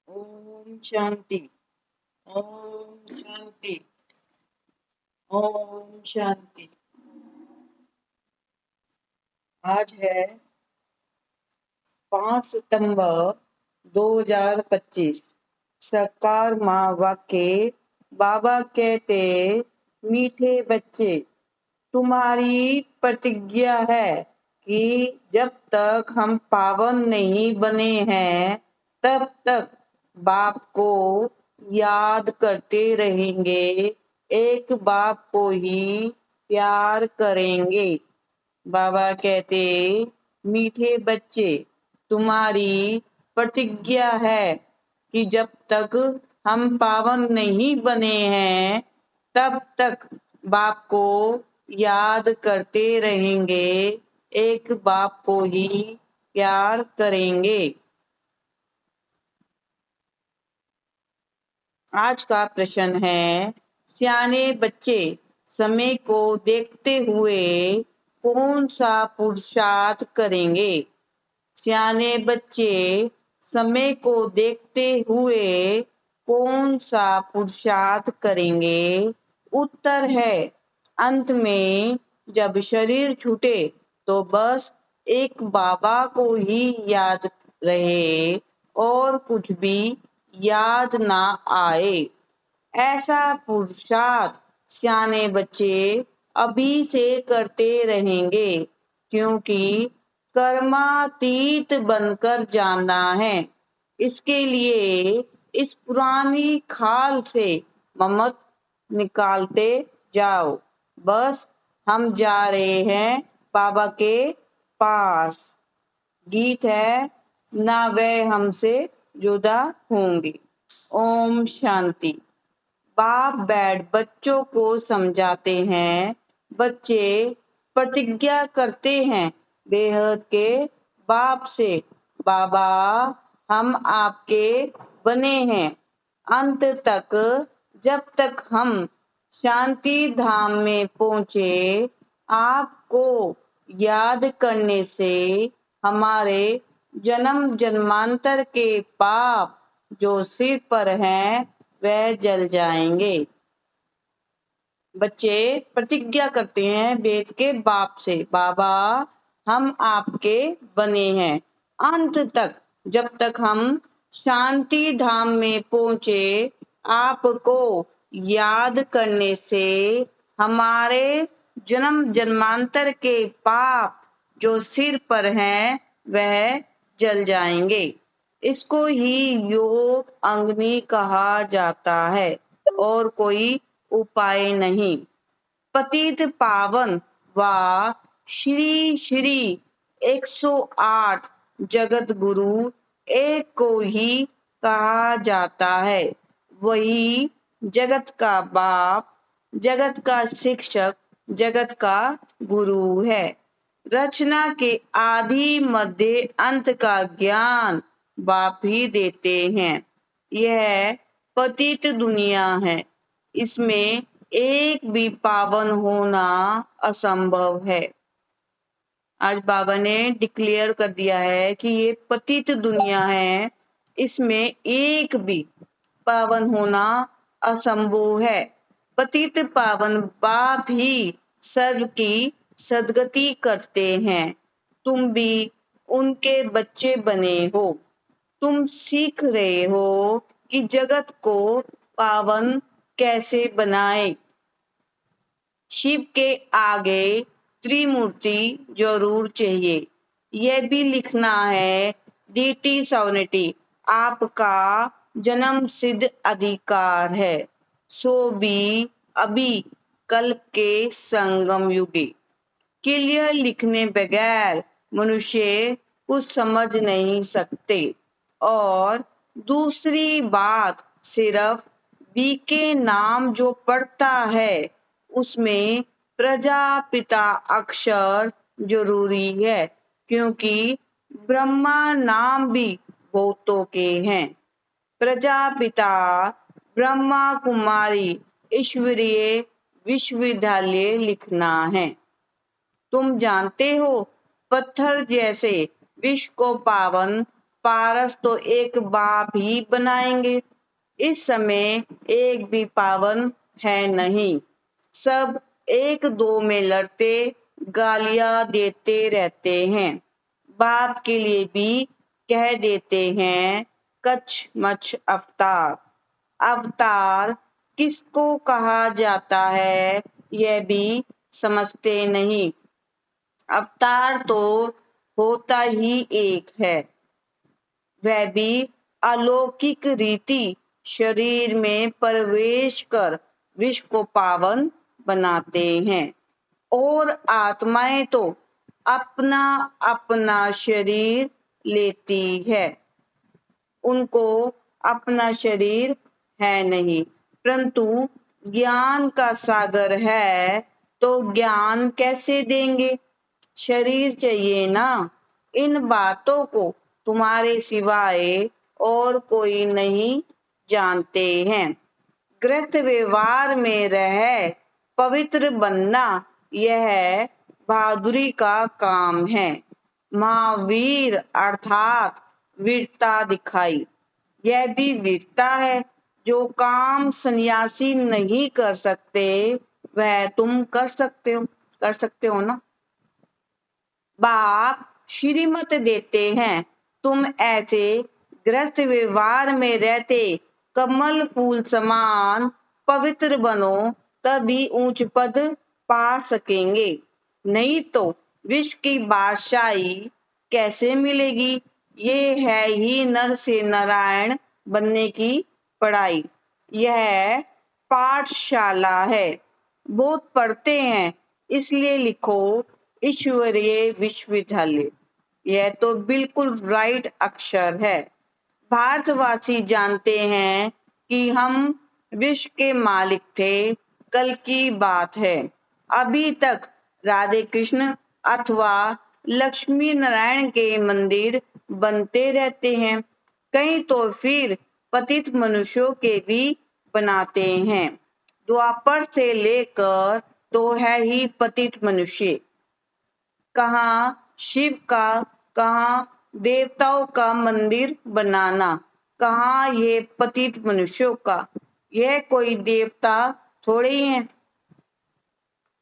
ओम शांति। ओम शांति। ओम शांति। आज है 5 सितंबर 2025। सरकार माँ वाक्य। बाबा कहते, मीठे बच्चे, तुम्हारी प्रतिज्ञा है कि जब तक हम पावन नहीं बने हैं तब तक बाप को याद करते रहेंगे, एक बाप को ही प्यार करेंगे। बाबा कहते, मीठे बच्चे, तुम्हारी प्रतिज्ञा है कि जब तक हम पावन नहीं बने हैं तब तक बाप को याद करते रहेंगे, एक बाप को ही प्यार करेंगे। आज का प्रश्न है, सियाने बच्चे समय को देखते हुए कौन सा पुरुषार्थ करेंगे? सियाने बच्चे समय को देखते हुए कौन सा पुरुषार्थ करेंगे? उत्तर है, अंत में जब शरीर छूटे तो बस एक बाबा को ही याद रहे और कुछ भी याद ना आए। ऐसा पुरुषार्थ सियाने बच्चे अभी से करते रहेंगे, क्योंकि कर्मातीत बनकर जाना है। इसके लिए इस पुरानी खाल से ममत निकालते जाओ। बस हम जा रहे हैं बाबा के पास। गीत है, ना वह हमसे जुदा होंगे। ओम शांति। बाप बैठ बच्चों को समझाते हैं। बच्चे प्रतिज्ञा करते हैं बेहद के बाप से, बाबा हम आपके बने हैं। अंत तक जब तक हम शांति धाम में पहुँचे, आपको याद करने से हमारे जन्म जन्मांतर के पाप जो सिर पर हैं वह जल जाएंगे। बच्चे प्रतिज्ञा करते हैं वेद के बाप से, बाबा हम आपके बने हैं। अंत तक जब तक हम शांति धाम में पहुँचे, आपको याद करने से हमारे जन्म जन्मांतर के पाप जो सिर पर हैं वह जल जाएंगे। इसको ही योग अग्नि कहा जाता है और कोई उपाय नहीं। पतित पावन व श्री श्री 108 जगत गुरु एक को ही कहा जाता है। वही जगत का बाप, जगत का शिक्षक, जगत का गुरु है। रचना के आदि मध्य अंत का ज्ञान बाप ही देते हैं। यह पतित दुनिया है, इसमें एक भी पावन होना असंभव है। आज बाबा ने डिक्लेयर कर दिया है कि ये पतित दुनिया है, इसमें एक भी पावन होना असंभव है। पतित पावन बाप ही सर्व की सदगति करते हैं। तुम भी उनके बच्चे बने हो। तुम सीख रहे हो कि जगत को पावन कैसे बनाए। शिव के आगे त्रिमूर्ति जरूर चाहिए। यह भी लिखना है, डीटी सॉवरेनिटी आपका जन्म सिद्ध अधिकार है, सो भी अभी कल्प के संगम युगे। क्लियर लिखने बगैर मनुष्य कुछ समझ नहीं सकते। और दूसरी बात, सिर्फ बी के नाम जो पढ़ता है उसमें प्रजापिता अक्षर जरूरी है, क्योंकि ब्रह्मा नाम भी बहुतों के हैं। प्रजापिता ब्रह्मा कुमारी ईश्वरीय विश्वविद्यालय लिखना है। तुम जानते हो पत्थर जैसे विश्व को पावन पारस तो एक बाप ही बनाएंगे। इस समय एक भी पावन है नहीं, सब एक दो में लड़ते गालियां देते रहते हैं। बाप के लिए भी कह देते हैं कच मच अवतार। अवतार किसको कहा जाता है यह भी समझते नहीं। अवतार तो होता ही एक है, वह भी अलौकिक रीति शरीर में प्रवेश कर विश्व को पावन बनाते हैं। और आत्माएं तो अपना अपना शरीर लेती है, उनको अपना शरीर है नहीं, परंतु ज्ञान का सागर है तो ज्ञान कैसे देंगे, शरीर चाहिए ना। इन बातों को तुम्हारे सिवाय और कोई नहीं जानते हैं। गृहस्थ व्यवहार में रह पवित्र बनना यह बहादुरी का काम है। महावीर अर्थात वीरता दिखाई, यह भी वीरता है। जो काम सन्यासी नहीं कर सकते वह तुम कर सकते हो ना। बाप श्रीमत देते हैं, तुम ऐसे गृहस्थ व्यवहार में रहते कमल फूल समान पवित्र बनो, तभी ऊंच पद पा सकेंगे। नहीं तो विश्व की बादशाही कैसे मिलेगी। ये है ही नर से नारायण बनने की पढ़ाई, यह पाठशाला है। बहुत पढ़ते हैं इसलिए लिखो ईश्वरीय विश्वविद्यालय, यह तो बिल्कुल राइट अक्षर है। भारतवासी जानते हैं कि हम विश्व के मालिक थे, कल की बात है। अभी तक राधे कृष्ण अथवा लक्ष्मी नारायण के मंदिर बनते रहते हैं, कहीं तो फिर पतित मनुष्यों के भी बनाते हैं। द्वापर से लेकर तो है ही पतित मनुष्य, कहाँ शिव का कहाँ देवताओं का मंदिर बनाना, कहाँ ये पतित मनुष्यों का। यह कोई देवता थोड़े ही है।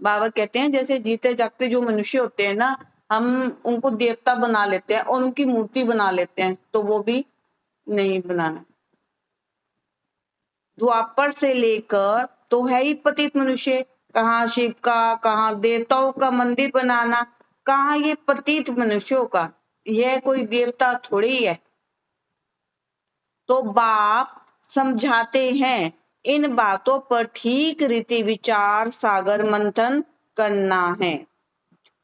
बाबा कहते हैं जैसे जीते जागते जो मनुष्य होते हैं ना, हम उनको देवता बना लेते हैं और उनकी मूर्ति बना लेते हैं, तो वो भी नहीं बनाना। द्वापर से लेकर तो है ही पतित मनुष्य, कहाँ शिव का कहाँ देवताओं का मंदिर बनाना, कहाँ ये पतित मनुष्यों का। यह कोई देवता थोड़ी है। तो बाप समझाते हैं इन बातों पर ठीक रीति विचार सागर मंथन करना है।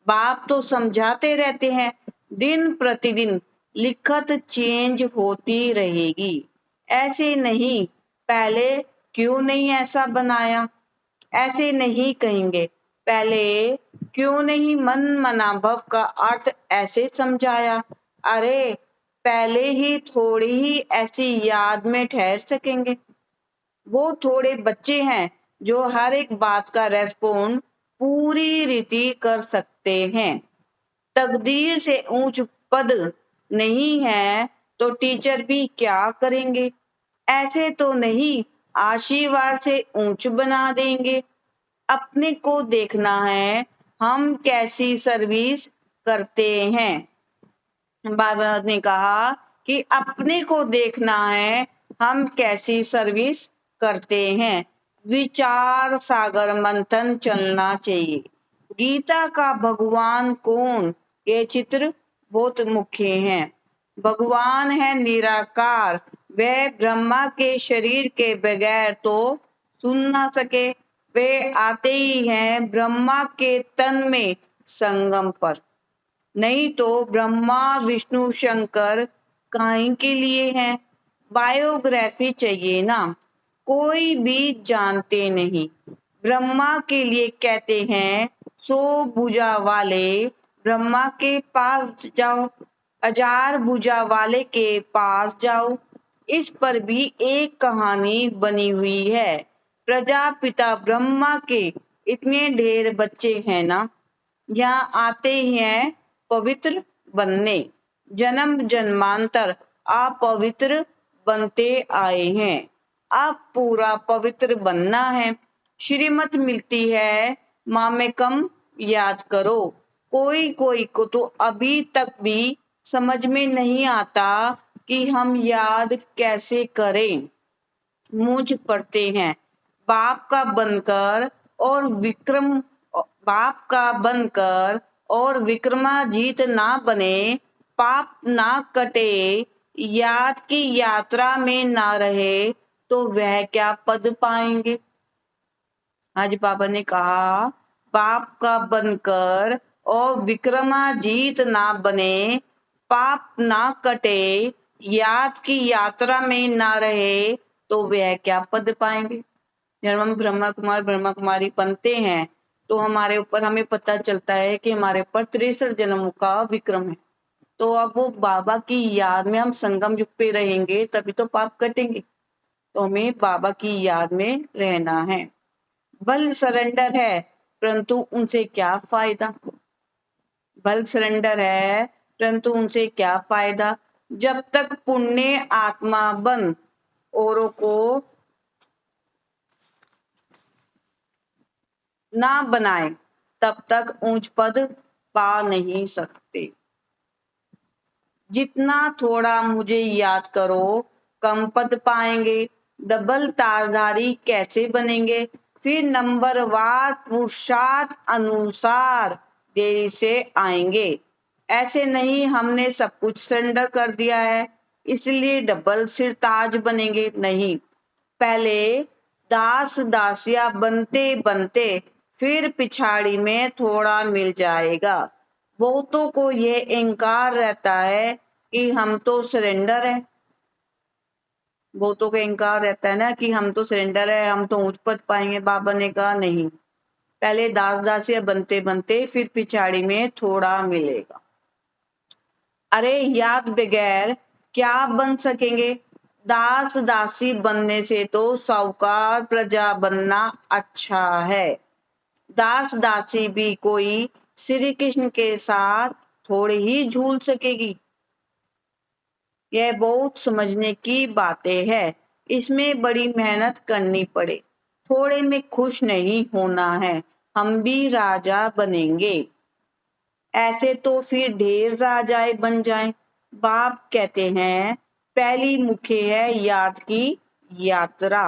बाप तो समझाते रहते हैं, दिन प्रतिदिन लिखत चेंज होती रहेगी। ऐसे नहीं, पहले क्यों नहीं ऐसा बनाया, ऐसे नहीं कहेंगे, पहले क्यों नहीं मन मनाभव का अर्थ ऐसे समझाया। अरे पहले ही थोड़ी ही ऐसी याद में ठहर सकेंगे। वो थोड़े बच्चे हैं जो हर एक बात का रेस्पॉन्ड पूरी रीति कर सकते हैं। तकदीर से ऊंच पद नहीं है तो टीचर भी क्या करेंगे। ऐसे तो नहीं आशीर्वाद से ऊंच बना देंगे। अपने को देखना है हम कैसी सर्विस करते हैं। बाबा ने कहा कि अपने को देखना है हम कैसी सर्विस करते हैं। विचार सागर मंथन चलना चाहिए। गीता का भगवान कौन, ये चित्र बहुत मुख्य है। भगवान है निराकार, वह ब्रह्मा के शरीर के बगैर तो सुन ना सके। वे आते ही हैं ब्रह्मा के तन में संगम पर, नहीं तो ब्रह्मा विष्णु शंकर काहे के लिए हैं। बायोग्राफी चाहिए ना, कोई भी जानते नहीं। ब्रह्मा के लिए कहते हैं 100 भुजा वाले ब्रह्मा के पास जाओ, 1000 भुजा वाले के पास जाओ। इस पर भी एक कहानी बनी हुई है। प्रजापिता ब्रह्मा के इतने ढेर बच्चे हैं ना, यहाँ आते ही हैं पवित्र बनने। जन्म जन्मांतर अपवित्र बनते आए हैं, अब पूरा पवित्र बनना है। श्रीमत मिलती है माँ में कम याद करो। कोई कोई को तो अभी तक भी समझ में नहीं आता कि हम याद कैसे करें। मुझ पढ़ते हैं बाप का बनकर और विक्रम बाप का बनकर और विक्रमाजीत ना बने, पाप ना कटे, याद की यात्रा में ना रहे तो वह क्या पद पाएंगे। आज बाबा ने कहा पाप का बनकर और विक्रमाजीत ना बने, पाप ना कटे, याद की यात्रा में ना रहे तो वह क्या पद पाएंगे। जब हम ब्रह्मा कुमार ब्रह्मा कुमारी बनते हैं तो हमारे ऊपर हमें पता चलता है कि हमारे ऊपर 63 जन्मों का विक्रम है। तो अब वो बाबा की याद में हम संगम युग पे रहेंगे तभी तो पाप कटेंगे। तो हमें बाबा की याद में रहना है। बल सरेंडर है परंतु उनसे क्या फायदा। बल सरेंडर है परंतु उनसे क्या फायदा। जब तक पुण्य आत्मा बन औरों को ना बनाए तब तक ऊंच पद पा नहीं सकते। जितना थोड़ा मुझे याद करो कम पद पाएंगे। डबल ताजधारी कैसे बनेंगे। फिर नंबरवार पुरुषार्थ अनुसार देरी से आएंगे। ऐसे नहीं हमने सब कुछ सरेंडर कर दिया है इसलिए डबल सिर ताज बनेंगे, नहीं। पहले दास दासिया बनते बनते फिर पिछाड़ी में थोड़ा मिल जाएगा। बहुतों को यह इंकार रहता है कि हम तो सरेंडर है। बहुतों को इंकार रहता है ना कि हम तो सरेंडर है, हम तो ऊंच पद पाएंगे। बाबा ने कहा नहीं, पहले दास दासिया बनते बनते फिर पिछाड़ी में थोड़ा मिलेगा। अरे याद बगैर क्या बन सकेंगे। दास दासी बनने से तो साहूकार प्रजा बनना अच्छा है। दास दासी भी कोई श्री कृष्ण के साथ थोड़ी ही झूल सकेगी। यह बहुत समझने की बातें है। इसमें बड़ी मेहनत करनी पड़े। थोड़े में खुश नहीं होना है। हम भी राजा बनेंगे। ऐसे तो फिर ढेर राजाएं बन जाएं। बाप कहते हैं पहली मुख्य है याद की यात्रा।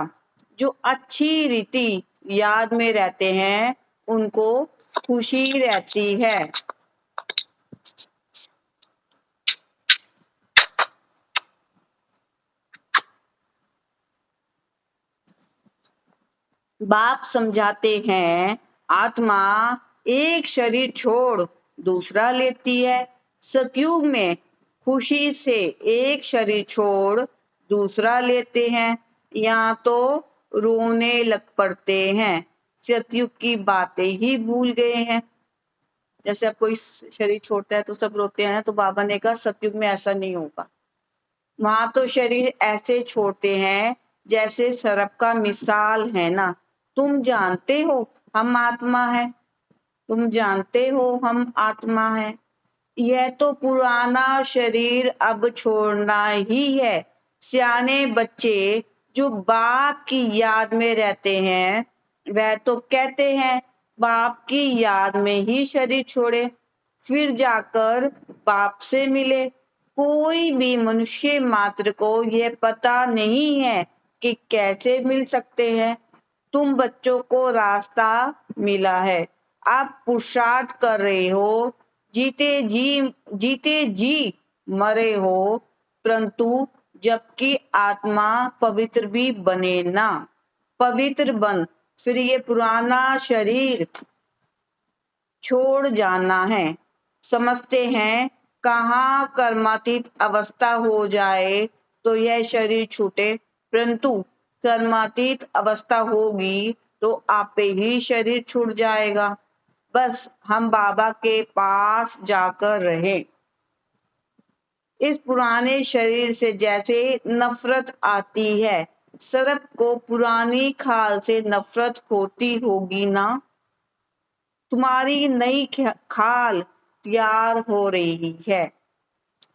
जो अच्छी रीति याद में रहते हैं उनको खुशी रहती है। बाप समझाते हैं आत्मा एक शरीर छोड़ दूसरा लेती है। सतयुग में खुशी से एक शरीर छोड़ दूसरा लेते हैं। यहाँ तो रोने लग पड़ते हैं। सतयुग की बातें ही भूल गए हैं। जैसे अब कोई शरीर छोड़ता है तो सब रोते हैं, तो बाबा ने कहा सतयुग में ऐसा नहीं होगा। वहां तो शरीर ऐसे छोड़ते हैं जैसे सर्प का मिसाल है ना। तुम जानते हो हम आत्मा है, तुम जानते हो हम आत्मा है। यह तो पुराना शरीर अब छोड़ना ही है। सियाने बच्चे जो बाप की याद में रहते हैं वह तो कहते हैं बाप की याद में ही शरीर छोड़े, फिर जाकर बाप से मिले। कोई भी मनुष्य मात्र को यह पता नहीं है कि कैसे मिल सकते हैं। तुम बच्चों को रास्ता मिला है, आप पुरुषार्थ कर रहे हो, जीते जी मरे हो, परंतु जबकि आत्मा पवित्र भी बने ना। पवित्र बन फिर ये पुराना शरीर छोड़ जाना है। समझते हैं कहाँ कर्मातीत अवस्था हो जाए तो यह शरीर छूटे, परंतु कर्मातीत अवस्था होगी तो आपे ही शरीर छूट जाएगा। बस हम बाबा के पास जाकर रहें। इस पुराने शरीर से जैसे नफरत आती है, सर्प को पुरानी खाल से नफरत होती होगी ना। तुम्हारी नई खाल तैयार हो रही है।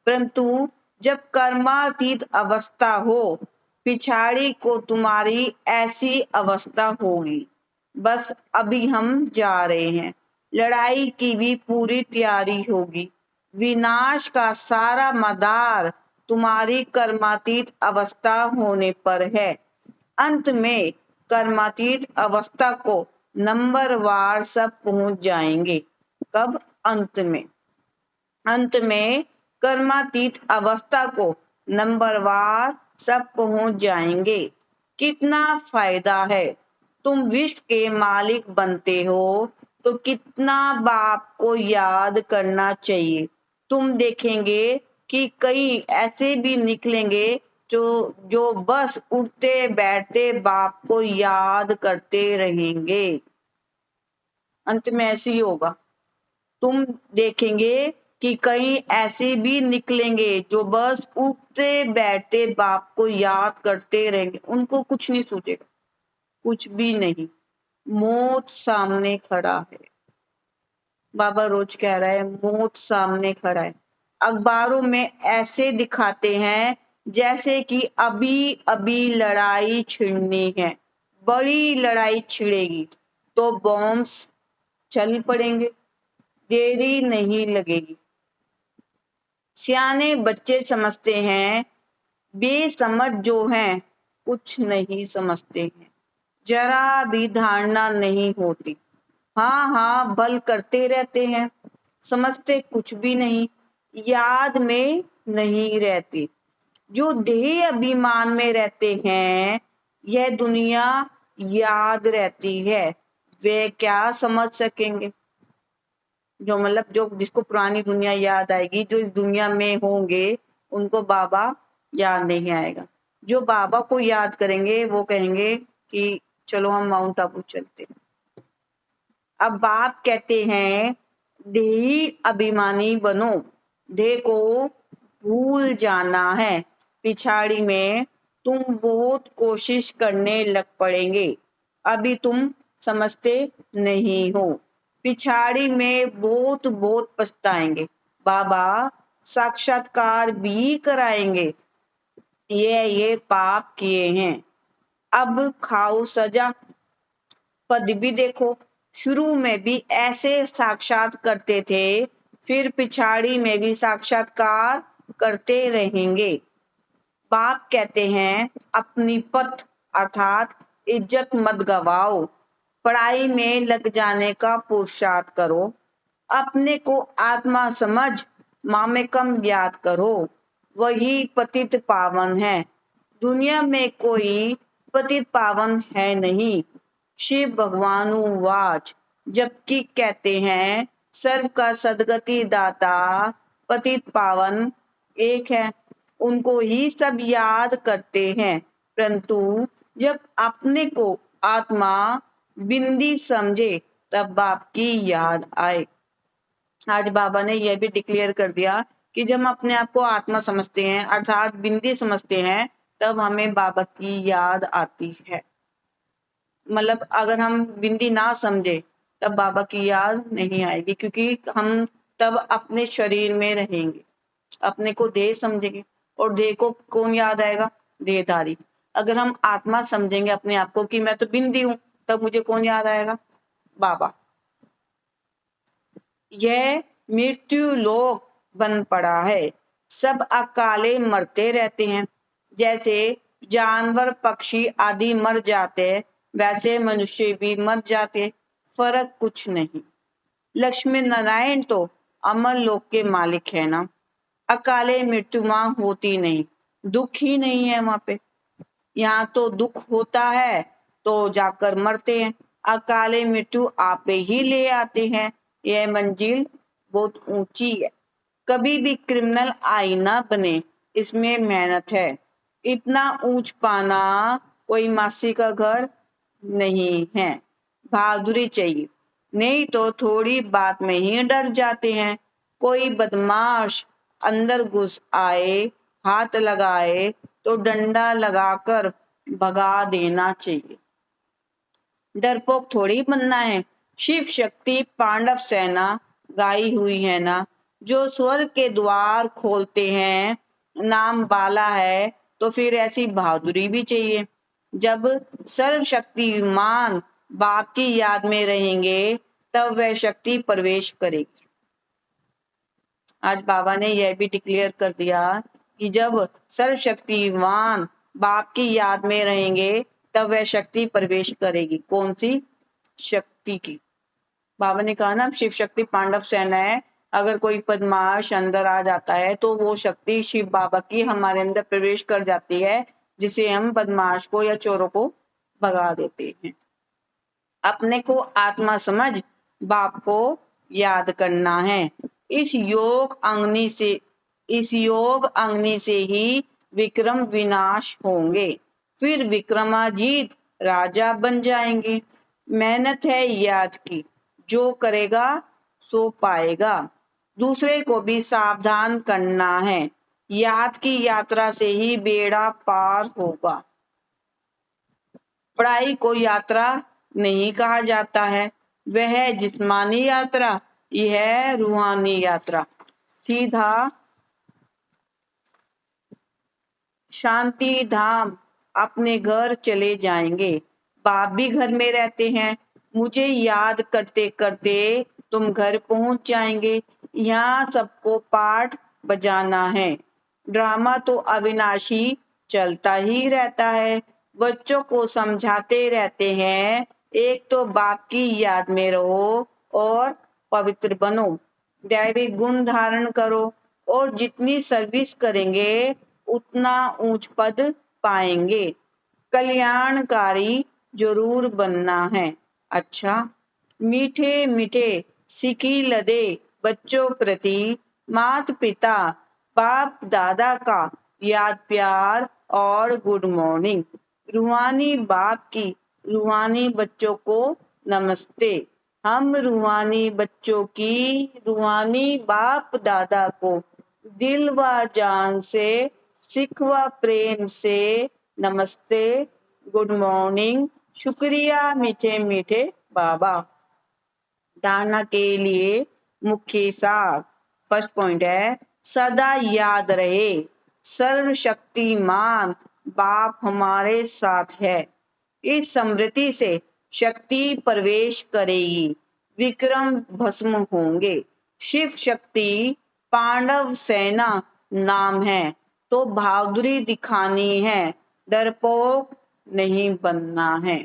परंतु जब कर्मातीत अवस्था हो, पिछाड़ी को तुम्हारी ऐसी अवस्था होगी। बस अभी हम जा रहे हैं, लड़ाई की भी पूरी तैयारी होगी। विनाश का सारा मदार तुम्हारी कर्मातीत अवस्था होने पर है। अंत में कर्मातीत अवस्था को नंबरवार सब पहुंच जाएंगे। कब? अंत में कर्मातीत अवस्था को नंबरवार सब पहुंच जाएंगे। कितना फायदा है। तुम विश्व के मालिक बनते हो तो कितना बाप को याद करना चाहिए। तुम देखेंगे कि कई ऐसे भी निकलेंगे जो बस उठते बैठते बाप को याद करते रहेंगे। अंत में ऐसे ही होगा। तुम देखेंगे कि कई ऐसे भी निकलेंगे जो बस उठते बैठते बाप को याद करते रहेंगे। उनको कुछ नहीं सूझेगा, कुछ भी नहीं। मौत सामने खड़ा है। बाबा रोज कह रहा है मौत सामने खड़ा है। अखबारों में ऐसे दिखाते हैं जैसे कि अभी अभी लड़ाई छिड़नी है, बड़ी लड़ाई छिड़ेगी तो बॉम्ब्स चल पड़ेंगे, देरी नहीं लगेगी। सियाने बच्चे समझते हैं, बेसमझ जो हैं कुछ नहीं समझते हैं, जरा भी धारणा नहीं होती। हाँ हाँ बल करते रहते हैं, समझते कुछ भी नहीं, याद में नहीं रहती। जो देह अभिमान में रहते हैं, यह दुनिया याद रहती है, वे क्या समझ सकेंगे। जो मतलब जो जिसको पुरानी दुनिया याद आएगी, जो इस दुनिया में होंगे, उनको बाबा याद नहीं आएगा। जो बाबा को याद करेंगे वो कहेंगे कि चलो हम माउंट आबू चलते हैं। अब बाप कहते हैं देही अभिमानी बनो, देह को भूल जाना है। पिछाड़ी में तुम बहुत कोशिश करने लग पड़ेंगे, अभी तुम समझते नहीं हो। पिछाड़ी में बहुत बहुत पछताएंगे। बाबा साक्षात्कार भी कराएंगे, ये पाप किए हैं, अब खाओ सजा। पद भी देखो, शुरू में भी ऐसे साक्षात करते थे, फिर पिछाड़ी में भी साक्षात्कार करते रहेंगे। बाप कहते हैं अपनी पथ अर्थात इज्जत मत गवाओ, पढ़ाई में लग जाने का पुरुषार्थ करो, अपने को आत्मा समझ मामेकम याद करो, वही पतित पावन है। दुनिया में कोई पतित पावन है नहीं। शिव भगवान वाच, जबकि कहते हैं सर्व का सदगति दाता पतित पावन एक है, उनको ही सब याद करते हैं। परंतु जब अपने को आत्मा बिंदी समझे तब बाप की याद आए। आज बाबा ने यह भी डिक्लेयर कर दिया कि जब हम अपने आप को आत्मा समझते हैं अर्थात बिंदी समझते हैं, तब हमें बाबा की याद आती है। मतलब अगर हम बिंदी ना समझे तब बाबा की याद नहीं आएगी, क्योंकि हम तब अपने शरीर में रहेंगे, अपने को देह समझेंगे। और देह को कौन याद आएगा? देहधारी। अगर हम आत्मा समझेंगे अपने आप को कि मैं तो बिंदी हूं, तब मुझे कौन याद आएगा? बाबा। यह मृत्यु लोक बन पड़ा है, सब अकाले मरते रहते हैं। जैसे जानवर पक्षी आदि मर जाते, वैसे मनुष्य भी मर जाते, फर्क कुछ नहीं। लक्ष्मी नारायण तो अमर लोक के मालिक है ना, अकाले मृत्यु वहां होती नहीं, दुख ही नहीं है वहां पे। यहाँ तो दुख होता है तो जाकर मरते हैं, अकाले मृत्यु आपे ही ले आते हैं। यह मंजिल बहुत ऊंची है, कभी भी क्रिमिनल आई ना बने, इसमें मेहनत है। इतना ऊंच पाना कोई मासी का घर नहीं है, बहादुरी चाहिए, नहीं तो थोड़ी बात में ही डर जाते हैं। कोई बदमाश अंदर घुस आए, हाथ लगाए तो डंडा लगाकर भगा देना चाहिए, डरपोक थोड़ी बनना है। शिव शक्ति पांडव सेना गाई हुई है ना, जो स्वर्ग के द्वार खोलते हैं, नाम बाला है, तो फिर ऐसी बहादुरी भी चाहिए। जब सर्वशक्तिमान बाप की याद में रहेंगे तब वह शक्ति प्रवेश करेगी। आज बाबा ने यह भी डिक्लेयर कर दिया कि जब सर्वशक्तिमान बाप की याद में रहेंगे तब वह शक्ति प्रवेश करेगी। कौन सी शक्ति की? बाबा ने कहा ना, शिव शक्ति पांडव सेना है, अगर कोई बदमाश अंदर आ जाता है तो वो शक्ति शिव बाबा की हमारे अंदर प्रवेश कर जाती है, जिसे हम बदमाश को या चोरों को भगा देते हैं। अपने को आत्मा समझ बाप को याद करना है। इस योग अग्नि से ही विक्रम विनाश होंगे, फिर विक्रमाजीत राजा बन जाएंगे। मेहनत है याद की, जो करेगा सो पाएगा। दूसरे को भी सावधान करना है, याद की यात्रा से ही बेड़ा पार होगा। पढ़ाई को यात्रा नहीं कहा जाता है, वह है जिस्मानी यात्रा, यह है रूहानी यात्रा। सीधा शांति धाम अपने घर चले जाएंगे। बाप भी घर में रहते हैं, मुझे याद करते करते तुम घर पहुंच जाएंगे। यहाँ सबको पाठ बजाना है, ड्रामा तो अविनाशी चलता ही रहता है। बच्चों को समझाते रहते हैं, एक तो बाप की याद में रहो और पवित्र बनो, दैवी गुण धारण करो, और जितनी सर्विस करेंगे उतना ऊंच पद पाएंगे। कल्याणकारी जरूर बनना है। अच्छा, मीठे मीठे सिकी लदे बच्चों प्रति माता पिता बाप दादा का याद प्यार और गुड मॉर्निंग। रूहानी बाप की रूहानी बच्चों को नमस्ते। हम रूहानी बच्चों की रूहानी बाप दादा को दिल व जान से सिख व प्रेम से नमस्ते, गुड मॉर्निंग, शुक्रिया मीठे मीठे बाबा। धारणा के लिए मुख्य सार। फर्स्ट पॉइंट है, सदा याद रहे सर्वशक्तिमान बाप हमारे साथ है। इस स्मृति से शक्ति प्रवेश करेगी, विक्रम भस्म होंगे। शिव शक्ति पांडव सेना नाम है, तो बहादुरी दिखानी है, डरपोक नहीं बनना है।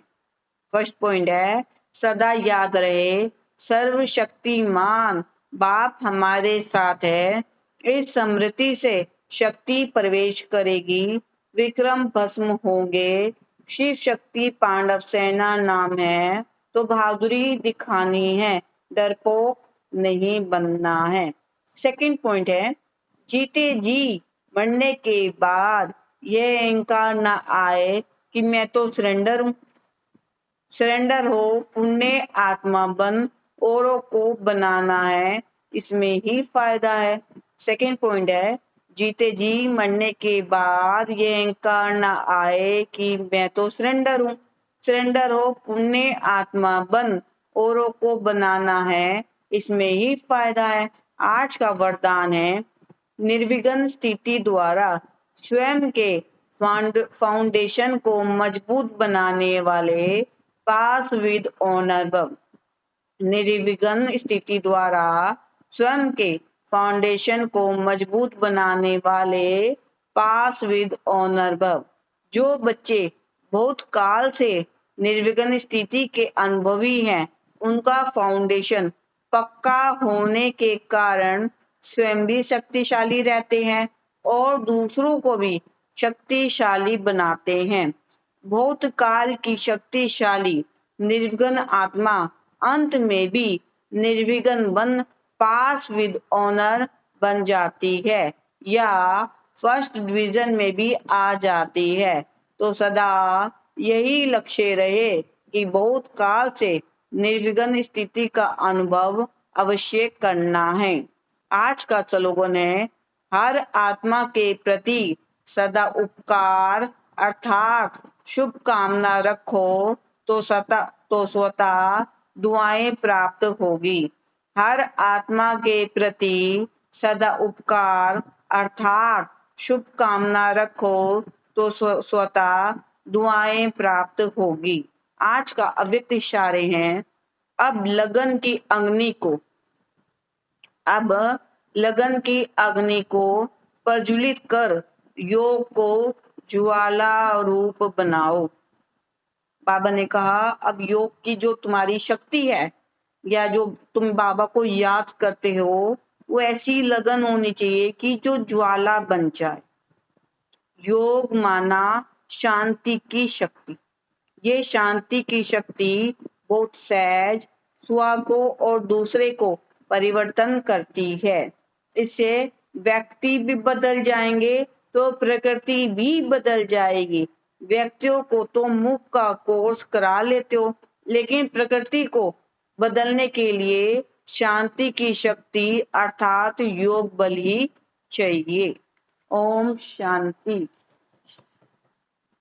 फर्स्ट पॉइंट है, सदा याद रहे सर्वशक्तिमान बाप हमारे साथ है। इस स्मृति से शक्ति प्रवेश करेगी, विक्रम भस्म होंगे। शिव शक्ति पांडव सेना नाम है, तो बहादुरी दिखानी है, डरपोक नहीं बनना है। सेकंड पॉइंट है, जीते जी मरने के बाद यह अहंकार न आए कि मैं तो सरेंडर हूं। सरेंडर हो, पुण्य आत्मा बन, औरों को बनाना है, इसमें ही फायदा है। सेकंड पॉइंट है, जीते जी मरने के बाद ये अहंकार न आए कि मैं तो सरेंडर हूँ। सरेंडर हो, पुण्य आत्मा बन, औरों को बनाना है, इसमें ही फायदा है। आज का वरदान है, निर्विघ्न स्थिति द्वारा स्वयं के फाउंडेशन को मजबूत बनाने वाले पास विद ऑनर भव। निर्विघ्न स्थिति द्वारा स्वयं के फाउंडेशन को मजबूत बनाने वाले पास विद ऑनर भव। जो बच्चे बहुत काल से निर्विघ्न स्थिति के अनुभवी हैं, उनका फाउंडेशन पक्का होने के कारण स्वयं भी शक्तिशाली रहते हैं और दूसरों को भी शक्तिशाली बनाते हैं। बहुत काल की शक्तिशाली निर्विघ्न आत्मा अंत में भी निर्विघ्न बन पास विद ऑनर बन जाती है या फर्स्ट डिवीजन में भी आ जाती है। तो सदा यही लक्ष्य रहे कि बहुत काल से निर्विघ्न स्थिति का अनुभव अवश्य करना है। आज का स्लोगन है, हर आत्मा के प्रति सदा उपकार अर्थात शुभकामना रखो तो स्वतः दुआएं प्राप्त होगी। हर आत्मा के प्रति सदा उपकार अर्थात शुभकामना रखो तो स्वतः दुआएं प्राप्त होगी। आज का अव्यक्त इशारे हैं, अब लगन की अग्नि को प्रज्वलित कर योग को ज्वाला रूप बनाओ। बाबा ने कहा अब योग की जो तुम्हारी शक्ति है या जो तुम बाबा को याद करते हो वो ऐसी लगन होनी चाहिए कि जो ज्वाला बन जाए। योग माना शांति की शक्ति। ये शांति की शक्ति बहुत सहज स्व को और दूसरे को परिवर्तन करती है। इससे व्यक्ति भी बदल जाएंगे तो प्रकृति भी बदल जाएगी। व्यक्तियों को तो मुख का कोर्स करा लेते हो, लेकिन प्रकृति को बदलने के लिए शांति की शक्ति अर्थात योग बल ही चाहिए। ओम शांति।